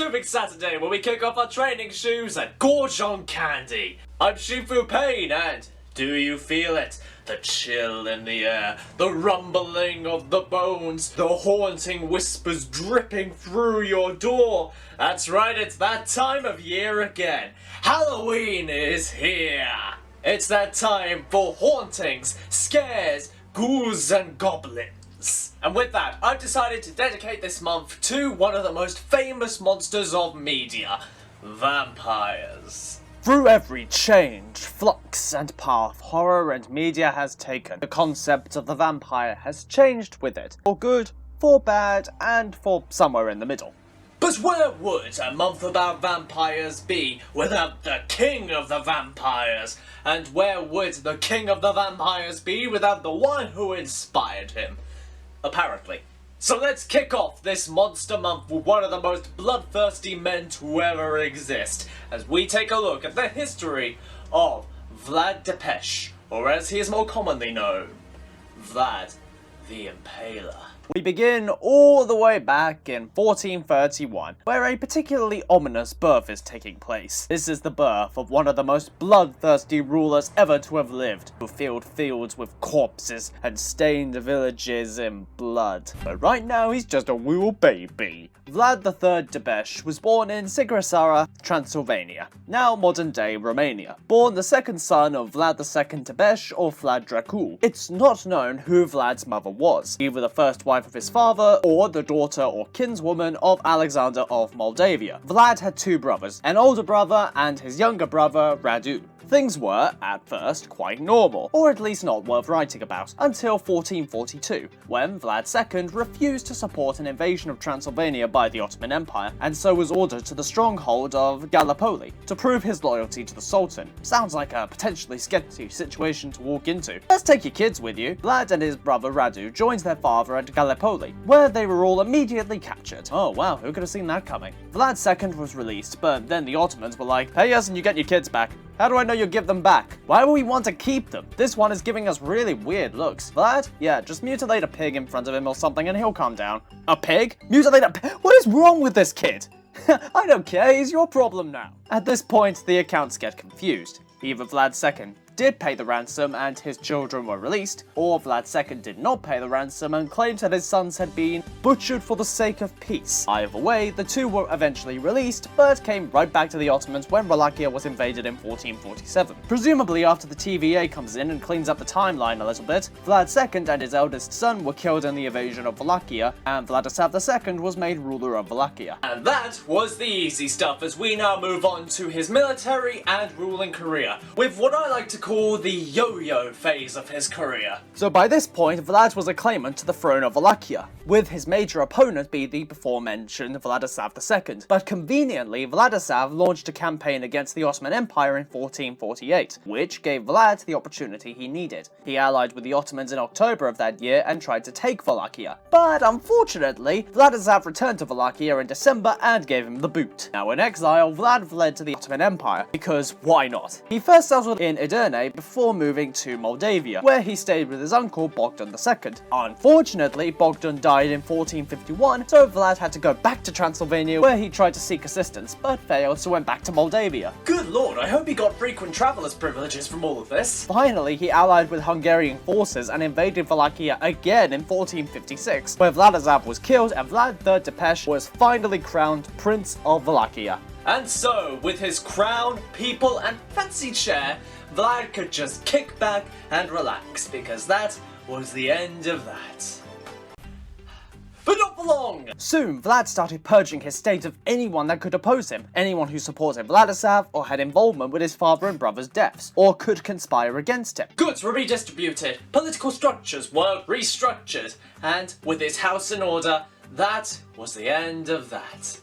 unassuming Saturday where we kick off our training shoes and gorge on candy. I'm Shifu Pain and do you feel it? The chill in the air, the rumbling of the bones, the haunting whispers dripping through your door. That's right, it's that time of year again. Halloween is here. It's that time for hauntings, scares, ghouls and goblins. And with that, I've decided to dedicate this month to one of the most famous monsters of media, vampires. Through every change, flux and path horror and media has taken, the concept of the vampire has changed with it, for good, for bad, and for somewhere in the middle. But where would a month about vampires be without the king of the vampires? And where would the king of the vampires be without the one who inspired him? Apparently. So let's kick off this monster month with one of the most bloodthirsty men to ever exist, as we take a look at the history of Vlad the Impaler, or as he is more commonly known, Vlad the Impaler. We begin all the way back in 1431, where a particularly ominous birth is taking place. This is the birth of one of the most bloodthirsty rulers ever to have lived, who filled fields with corpses and stained villages in blood. But right now he's just a little baby. Vlad III Debauchery was born in Sigrisara, Transylvania, now modern-day Romania. Born the second son of Vlad II Debauchery or Vlad Dracul. It's not known who Vlad's mother was, either the first wife of his father or the daughter or kinswoman of Alexander of Moldavia. Vlad had two brothers, an older brother and his younger brother Radu. Things were, at first, quite normal, or at least not worth writing about, until 1442, when Vlad II refused to support an invasion of Transylvania by the Ottoman Empire, and so was ordered to the stronghold of Gallipoli to prove his loyalty to the Sultan. Sounds like a potentially sketchy situation to walk into. Let's take your kids with you. Vlad and his brother Radu joined their father at Gallipoli, where they were all immediately captured. Oh wow, who could have seen that coming? Vlad II was released, but then the Ottomans were like, pay us and you get your kids back. How do I know you'll give them back? Why would we want to keep them? This one is giving us really weird looks. Vlad? Yeah, just mutilate a pig in front of him or something and he'll calm down. A pig? Mutilate a pig? What is wrong with this kid? I don't care, he's your problem now. At this point, the accounts get confused. Either Vlad II did pay the ransom and his children were released, or Vlad II did not pay the ransom and claimed that his sons had been butchered for the sake of peace. Either way, the two were eventually released, but came right back to the Ottomans when Wallachia was invaded in 1447. Presumably after the TVA comes in and cleans up the timeline a little bit, Vlad II and his eldest son were killed in the invasion of Wallachia, and Vladislav II was made ruler of Wallachia. And that was the easy stuff, as we now move on to his military and ruling career, with what I like to call the yo-yo phase of his career. So by this point, Vlad was a claimant to the throne of Wallachia, with his major opponent being the before-mentioned Vladislav II. But conveniently, Vladislav launched a campaign against the Ottoman Empire in 1448, which gave Vlad the opportunity he needed. He allied with the Ottomans in October of that year and tried to take Wallachia. But unfortunately, Vladislav returned to Wallachia in December and gave him the boot. Now in exile, Vlad fled to the Ottoman Empire, because why not? He first settled in Edirne before moving to Moldavia, where he stayed with his uncle Bogdan II. Unfortunately, Bogdan died in 1451, so Vlad had to go back to Transylvania, where he tried to seek assistance, but failed, so went back to Moldavia. Good lord, I hope he got frequent travelers privileges from all of this. Finally, he allied with Hungarian forces and invaded Wallachia again in 1456, where Vladislav was killed and Vlad III Debauchery was finally crowned Prince of Wallachia. And so, with his crown, people, and fancy chair, Vlad could just kick back and relax, because that was the end of that. But not for long! Soon, Vlad started purging his state of anyone that could oppose him, anyone who supported Vladislav or had involvement with his father and brother's deaths, or could conspire against him. Goods were redistributed, political structures were restructured, and with his house in order, that was the end of that.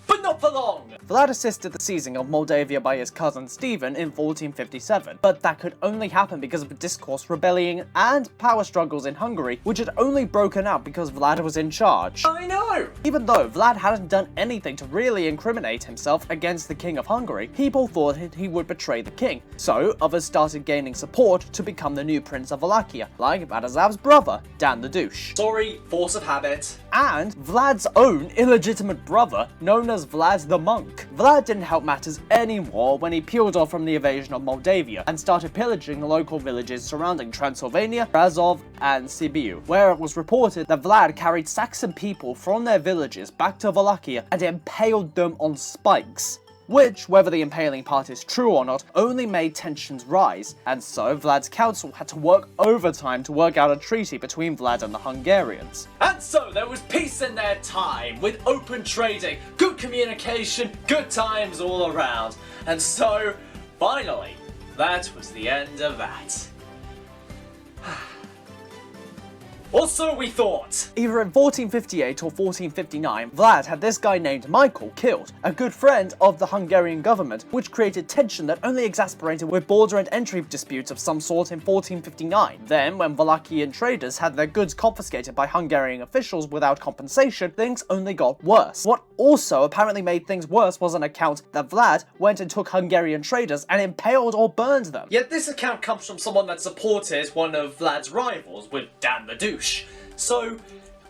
but not for long. Vlad assisted the seizing of Moldavia by his cousin Stephen in 1457, but that could only happen because of a discourse rebellion and power struggles in Hungary, which had only broken out because Vlad was in charge. I know! Even though Vlad hadn't done anything to really incriminate himself against the King of Hungary, people thought he would betray the king, so others started gaining support to become the new Prince of Wallachia, like Vladislav's brother, Dan the Douche. Sorry, force of habit. And Vlad's own illegitimate brother, known as Vlad the Monk. Vlad didn't help matters anymore when he peeled off from the invasion of Moldavia and started pillaging the local villages surrounding Transylvania, Razov, and Sibiu, where it was reported that Vlad carried Saxon people from their villages back to Wallachia and impaled them on spikes, which, whether the impaling part is true or not, only made tensions rise, and so Vlad's council had to work overtime to work out a treaty between Vlad and the Hungarians. And so there was peace in their time, with open trading, good communication, good times all around. And so, finally, that was the end of that. Or so we thought. Either in 1458 or 1459, Vlad had this guy named Michael killed, a good friend of the Hungarian government, which created tension that only exacerbated with border and entry disputes of some sort in 1459. Then, when Wallachian traders had their goods confiscated by Hungarian officials without compensation, things only got worse. What also apparently made things worse was an account that Vlad went and took Hungarian traders and impaled or burned them. Yet this account comes from someone that supported one of Vlad's rivals, with Dan the Douche. So,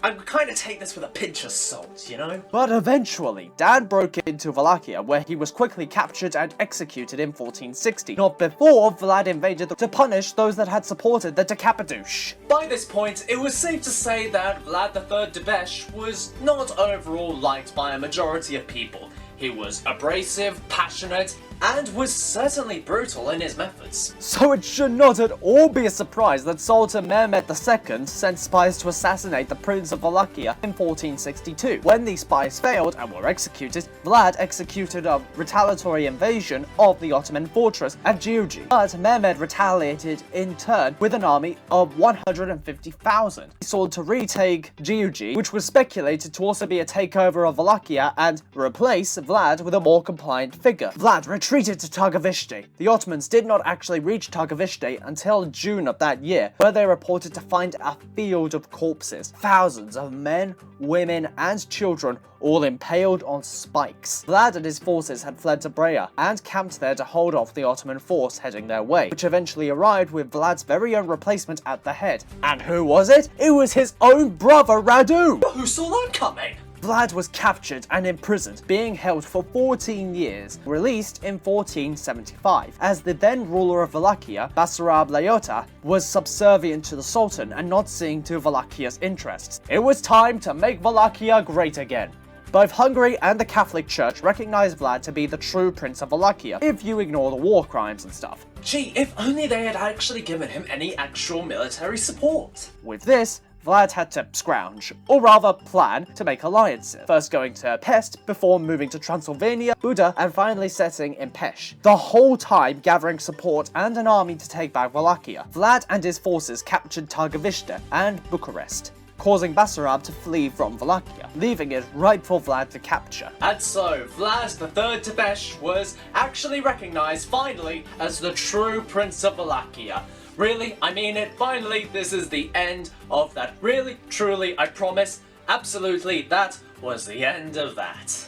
I kind of take this with a pinch of salt, you know? But eventually, Dan broke into Wallachia, where he was quickly captured and executed in 1460, not before Vlad invaded to punish those that had supported the Decapadouche. By this point, it was safe to say that Vlad the Debauchery was not overall liked by a majority of people. He was abrasive, passionate, and was certainly brutal in his methods. So it should not at all be a surprise that Sultan Mehmed II sent spies to assassinate the Prince of Wallachia in 1462. When these spies failed and were executed, Vlad executed a retaliatory invasion of the Ottoman fortress at Giugi. But Mehmed retaliated in turn with an army of 150,000. He sought to retake Giugi, which was speculated to also be a takeover of Wallachia and replace Vlad with a more compliant figure. Vlad retreated to Targovishte. The Ottomans did not actually reach Targovishte until June of that year, where they reported to find a field of corpses. Thousands of men, women, and children all impaled on spikes. Vlad and his forces had fled to Brea and camped there to hold off the Ottoman force heading their way, which eventually arrived with Vlad's very own replacement at the head. And who was it? It was his own brother Radu! Who saw that coming? Vlad was captured and imprisoned, being held for 14 years, released in 1475, as the then ruler of Wallachia, Basarab Laiota, was subservient to the Sultan and not seeing to Wallachia's interests. It was time to make Wallachia great again. Both Hungary and the Catholic Church recognized Vlad to be the true Prince of Wallachia, if you ignore the war crimes and stuff. Gee, if only they had actually given him any actual military support. With this, Vlad had to scrounge, or rather plan, to make alliances, first going to Pest before moving to Transylvania, Buda, and finally settling in Pest, the whole time gathering support and an army to take back Wallachia. Vlad and his forces captured Targovishte and Bucharest, causing Basarab to flee from Wallachia, leaving it ripe for Vlad to capture. And so, Vlad the Debauchery was actually recognized finally as the true Prince of Wallachia. Really, I mean it, finally, this is the end of that. Really, truly, I promise, absolutely, that was the end of that.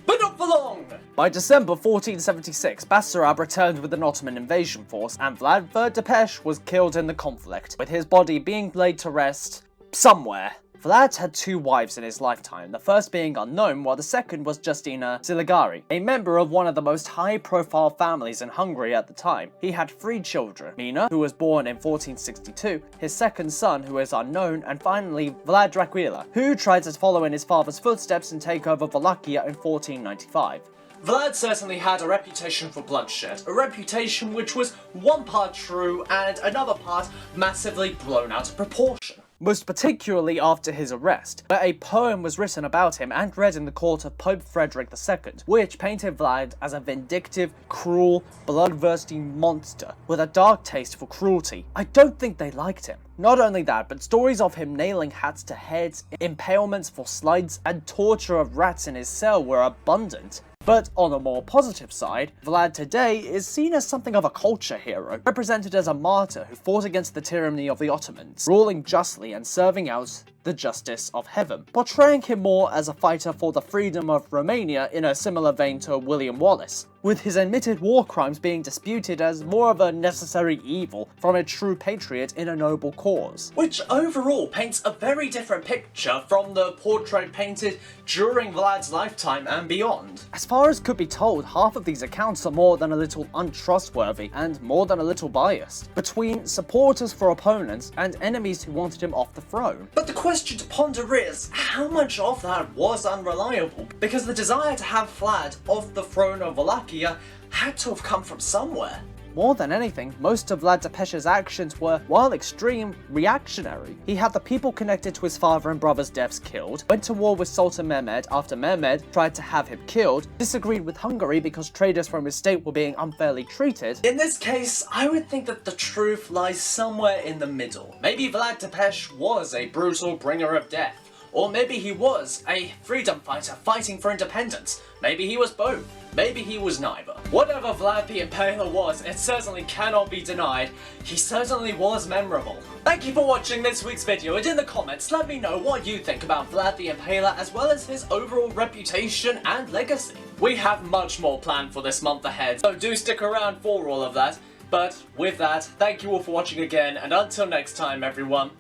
But not for long! By December 1476, Basarab returned with an Ottoman invasion force, and Vlad the Debauchery was killed in the conflict, with his body being laid to rest somewhere. Vlad had two wives in his lifetime, the first being unknown, while the second was Justina Siligari, a member of one of the most high-profile families in Hungary at the time. He had 3 children: Mina, who was born in 1462, his second son, who is unknown, and finally Vlad Dracula, who tried to follow in his father's footsteps and take over Wallachia in 1495. Vlad certainly had a reputation for bloodshed, a reputation which was one part true and another part massively blown out of proportion. most particularly after his arrest, where a poem was written about him and read in the court of Pope Frederick II, which painted Vlad as a vindictive, cruel, bloodthirsty monster with a dark taste for cruelty. I don't think they liked him. Not only that, but stories of him nailing hats to heads, impalements for slides, and torture of rats in his cell were abundant. But on a more positive side, Vlad today is seen as something of a culture hero, represented as a martyr who fought against the tyranny of the Ottomans, ruling justly and serving out the justice of heaven, portraying him more as a fighter for the freedom of Romania in a similar vein to William Wallace, with his admitted war crimes being disputed as more of a necessary evil from a true patriot in a noble cause. Which overall paints a very different picture from the portrait painted during Vlad's lifetime and beyond. As far as could be told, half of these accounts are more than a little untrustworthy and more than a little biased, between supporters for opponents and enemies who wanted him off the throne. But the question to ponder is, how much of that was unreliable? Because the desire to have Vlad off the throne of Wallachia had to have come from somewhere. More than anything, most of Vlad Tepes's actions were, while extreme, reactionary. He had the people connected to his father and brother's deaths killed, went to war with Sultan Mehmed after Mehmed tried to have him killed, disagreed with Hungary because traders from his state were being unfairly treated. In this case, I would think that the truth lies somewhere in the middle. Maybe Vlad Tepes was a brutal bringer of death. Or maybe he was a freedom fighter fighting for independence. Maybe he was both. Maybe he was neither. Whatever Vlad the Impaler was, it certainly cannot be denied. He certainly was memorable. Thank you for watching this week's video, and in the comments let me know what you think about Vlad the Impaler as well as his overall reputation and legacy. We have much more planned for this month ahead, so do stick around for all of that. But with that, thank you all for watching again, and until next time everyone,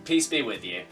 peace be with you.